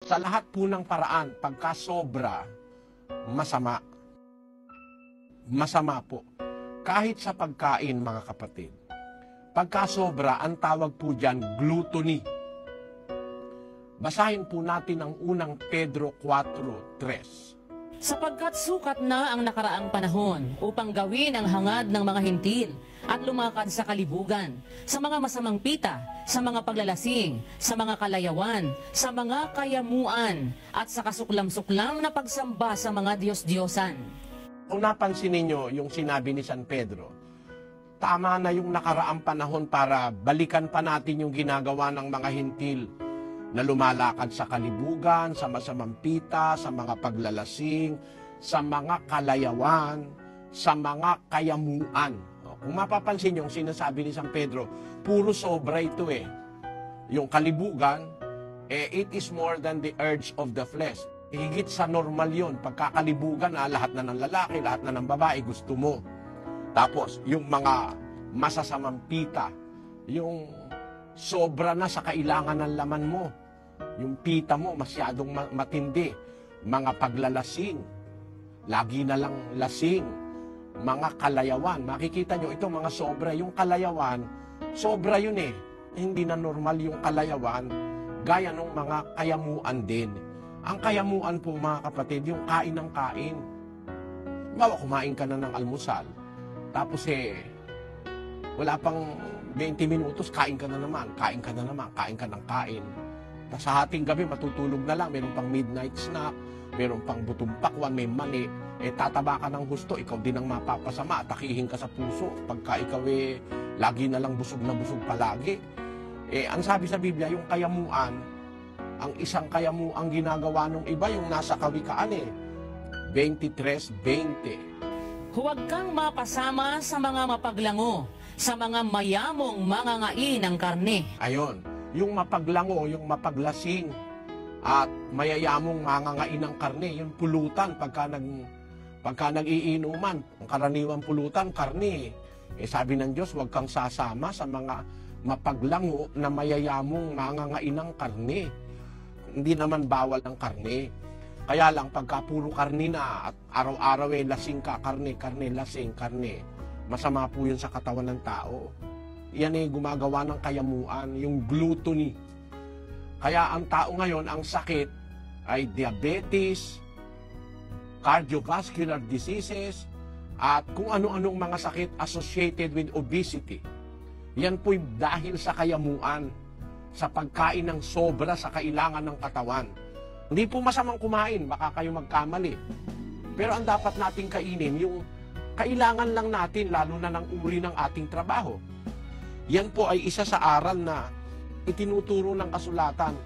Sa lahat po ng paraan, pagka sobra, masama. Masama po. Kahit sa pagkain, mga kapatid. Pagka sobra, ang tawag po dyan, gluttony. Basahin po natin ang unang Pedro 4:3. Sapagkat sukat na ang nakaraang panahon upang gawin ang hangad ng mga hintil at lumakad sa kalibugan, sa mga masamang pita, sa mga paglalasing, sa mga kalayawan, sa mga kayamuan, at sa kasuklam-suklam na pagsamba sa mga Diyos-Diyosan. Kung napansin ninyo yung sinabi ni San Pedro, tama na yung nakaraang panahon para balikan pa natin yung ginagawa ng mga hintil na lumalakad sa kalibugan, sa masamang pita, sa mga paglalasing, sa mga kalayawan, sa mga kayamuan. Kung mapapansin yung sinasabi ni San Pedro, puro sobra ito eh. Yung kalibugan, it is more than the urge of the flesh. Higit sa normal yon. Pagkakalibugan, lahat na ng lalaki, lahat na ng babae gusto mo. Tapos, yung mga masasamang pita, yung sobra na sa kailangan ng laman mo. Yung pita mo masyadong matindi. Mga paglalasing, lagi na lang lasing. Mga kalayawan, makikita nyo ito mga sobra. Yung kalayawan, sobra yun eh. Hindi na normal yung kalayawan, gaya ng mga kayamuan din. Ang kayamuan po mga kapatid, yung kain ng kain. Kumain ka na ng almusal, tapos wala pang 20 minutos, kain ka na naman, kain ka ng kain. Tapos sa hating gabi, matutulog na lang, meron pang midnight snack, meron pang butumpakwan, may mani, tataba ka ng gusto, ikaw din ang mapapasama, takihin ka sa puso, pagka ikaw lagi na lang busog na busog palagi. Ang sabi sa Biblia, yung kayamuan, ang isang kayamuang ginagawa ng iba, yung nasa Kawikaan 23:20. Huwag kang mapasama sa mga mapaglango, sa mga mayamong mangangain ng karne. Ayon, yung mapaglango, yung mapaglasing, at mayayamong mangangain ng karne, yung pulutan, pagka nag-iinuman, ang karaniwang pulutan, karne. Sabi ng Diyos, huwag kang sasama sa mga mapaglango na mayayamong mangangain ng karne. Hindi naman bawal ang karne. Kaya lang, pagka puro karne na at araw-araw lasing ka, karne, lasing, karne, masama po yun sa katawan ng tao. Yan gumagawa ng kayamuan, yung gluttony. Kaya ang tao ngayon, ang sakit ay diabetes, cardiovascular diseases, at kung ano-anong mga sakit associated with obesity. Yan po'y dahil sa kayamuan, sa pagkain ng sobra sa kailangan ng katawan. Hindi po masamang kumain, baka kayo magkamali. Pero ang dapat nating kainin, yung kailangan lang natin, lalo na ng uri ng ating trabaho. Yan po ay isa sa aral na itinuturo ng kasulatan.